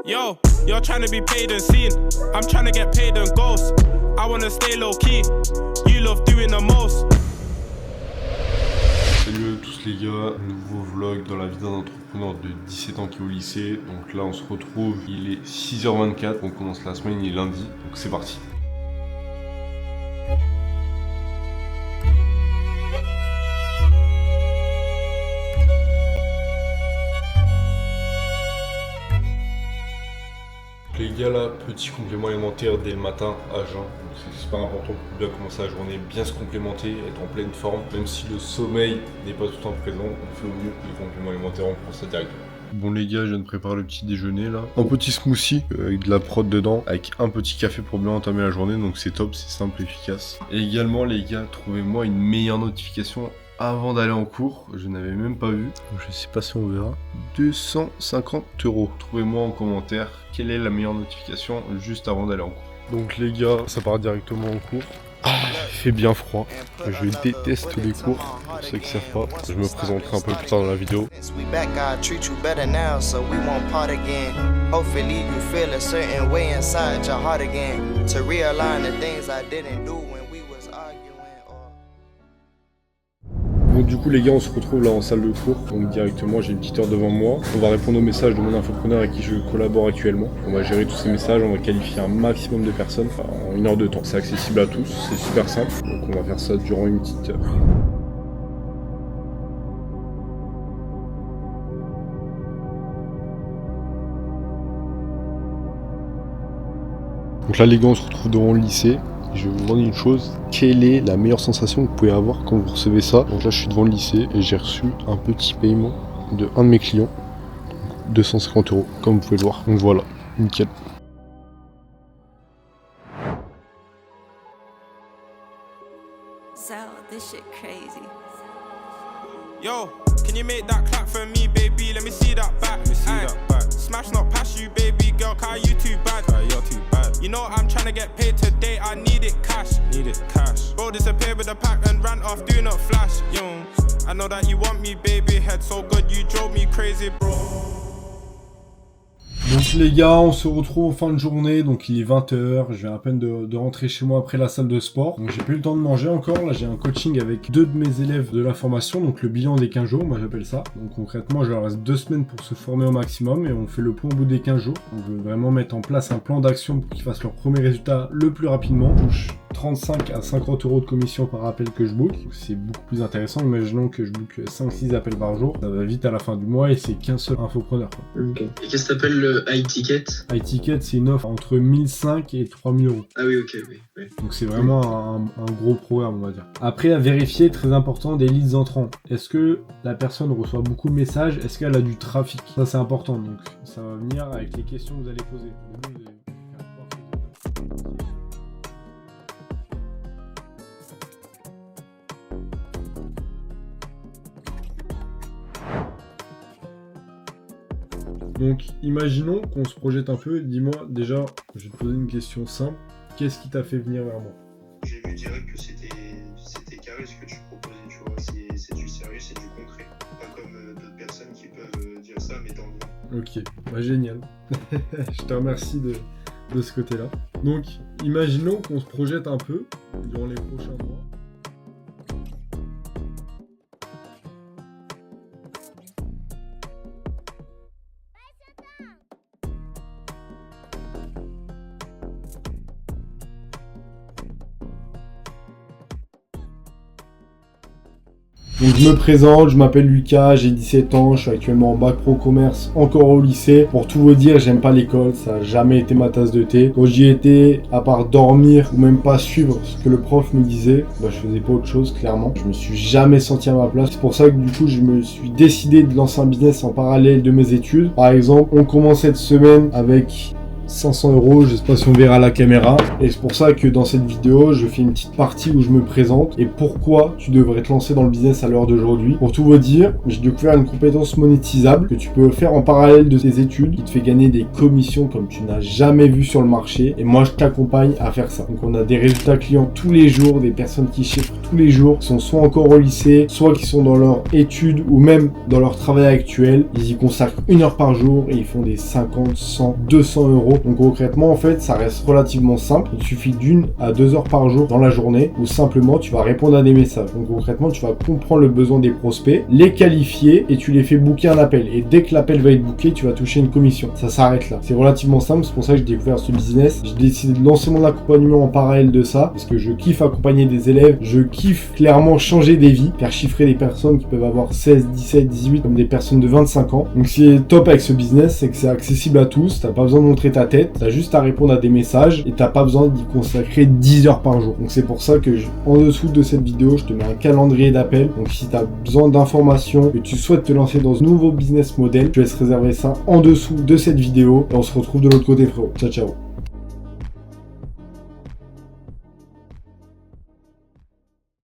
Yo, you're trying to be paid and seen. I'm trying to get paid and ghost. I wanna stay low key. You love doing the most. Salut à tous les gars, nouveau vlog dans la vie d'un entrepreneur de 17 ans qui est au lycée. Donc là on se retrouve, il est 6h24, on commence la semaine, il est lundi, donc c'est parti. Les gars là, petit complément alimentaire dès le matin à jeun, c'est super important pour bien commencer la journée, bien se complémenter, être en pleine forme. Même si le sommeil n'est pas tout le temps présent, on fait au mieux. Les compléments alimentaires, on prend ça directement. Bon les gars, je viens de préparer le petit déjeuner là. Un petit smoothie avec de la prod dedans, avec un petit café pour bien entamer la journée, donc c'est top, c'est simple et efficace. Et également les gars, trouvez-moi une meilleure notification avant d'aller en cours, je n'avais même pas vu, je sais pas si on verra, 250 €. Trouvez-moi en commentaire quelle est la meilleure notification juste avant d'aller en cours. Donc les gars, ça part directement en cours. Il fait bien froid, je déteste les cours, pour ceux qui savent pas, je me présenterai un peu plus tard dans la vidéo. Donc du coup les gars, on se retrouve là en salle de cours, donc directement j'ai une petite heure devant moi. On va répondre aux messages de mon infopreneur avec qui je collabore actuellement. On va gérer tous ces messages, on va qualifier un maximum de personnes en une heure de temps. C'est accessible à tous, c'est super simple, donc on va faire ça durant une petite heure. Donc là les gars, on se retrouve devant le lycée. Je vais vous demander une chose, quelle est la meilleure sensation que vous pouvez avoir quand vous recevez ça? Donc là je suis devant le lycée et j'ai reçu un petit paiement de un de mes clients, 250 €, comme vous pouvez le voir. Donc voilà, nickel. So, this shit crazy. Yo, can you make that clap for me, baby? Let me see that back. Smash not pass you, baby girl, car you too bad. You're too bad. You know I'm trying to get paid today, I need it cash. Bro disappeared with the pack and ran off, do not flash. Yo, I know that you want me, baby, head so good, you drove me crazy, bro. Donc les gars, on se retrouve en fin de journée, donc il est 20h, je viens à peine de rentrer chez moi après la salle de sport. Donc j'ai pas eu le temps de manger encore, là j'ai un coaching avec 2 de mes élèves de la formation, donc le bilan des 15 jours, moi j'appelle ça. Donc concrètement, je leur reste 2 semaines pour se former au maximum et on fait le point au bout des 15 jours. Donc je veux vraiment mettre en place un plan d'action pour qu'ils fassent leurs premiers résultats le plus rapidement. Je touche 35 à 50 € de commission par appel que je book, c'est beaucoup plus intéressant. Imaginons que je book 5-6 appels par jour, ça va vite à la fin du mois et c'est qu'un seul infopreneur. Okay. Et qu'est-ce que t'appelles le high ticket? High ticket, c'est une offre entre 1005 et 3000 €. Ah oui, ok, oui. Donc c'est vraiment un gros programme, on va dire. Après, à vérifier, très important, des leads entrants. Est-ce que la personne reçoit beaucoup de messages? Est-ce qu'elle a du trafic? Ça c'est important, donc ça va venir avec les questions que vous allez poser. Donc, imaginons qu'on se projette un peu. Dis-moi, déjà, je vais te poser une question simple. Qu'est-ce qui t'a fait venir vers moi? J'ai vu direct que c'était carré ce que tu proposais, tu vois. C'est du sérieux, c'est du concret. Pas comme d'autres personnes qui peuvent dire ça, mais dans le... Ok, bah génial. Je te remercie de ce côté-là. Donc, imaginons qu'on se projette un peu durant les prochains mois. Donc je me présente, je m'appelle Lucas, j'ai 17 ans, je suis actuellement en bac pro commerce, encore au lycée. Pour tout vous dire, j'aime pas l'école, ça a jamais été ma tasse de thé. Quand j'y étais, à part dormir ou même pas suivre ce que le prof me disait, bah je faisais pas autre chose clairement. Je me suis jamais senti à ma place. C'est pour ça que du coup je me suis décidé de lancer un business en parallèle de mes études. Par exemple, on commence cette semaine avec 500 €, je sais pas si on verra à la caméra. Et c'est pour ça que dans cette vidéo, je fais une petite partie où je me présente et pourquoi tu devrais te lancer dans le business à l'heure d'aujourd'hui. Pour tout vous dire, j'ai découvert une compétence monétisable que tu peux faire en parallèle de tes études, qui te fait gagner des commissions comme tu n'as jamais vu sur le marché. Et moi, je t'accompagne à faire ça. Donc on a des résultats clients tous les jours, des personnes qui chiffrent tous les jours, qui sont soit encore au lycée, soit qui sont dans leur études ou même dans leur travail actuel. Ils y consacrent 1 heure par jour et ils font des 50, 100, 200 €. Donc concrètement, en fait, ça reste relativement simple. Il suffit d'1 à 2 heures par jour dans la journée où simplement tu vas répondre à des messages. Donc concrètement, tu vas comprendre le besoin des prospects, les qualifier et tu les fais booker un appel. Et dès que l'appel va être booké, tu vas toucher une commission. Ça s'arrête là. C'est relativement simple. C'est pour ça que j'ai découvert ce business. J'ai décidé de lancer mon accompagnement en parallèle de ça parce que je kiffe accompagner des élèves. Je kiffe clairement changer des vies, faire chiffrer des personnes qui peuvent avoir 16, 17, 18 comme des personnes de 25 ans. Donc ce qui est top avec ce business, c'est que c'est accessible à tous. T'as pas besoin de montrer ta tête. T'as juste à répondre à des messages et t'as pas besoin d'y consacrer 10 heures par jour. Donc c'est pour ça que en dessous de cette vidéo, je te mets un calendrier d'appel. Donc si tu as besoin d'informations, que tu souhaites te lancer dans ce nouveau business model, je te laisse réserver ça en dessous de cette vidéo et on se retrouve de l'autre côté, frérot. Ciao, ciao.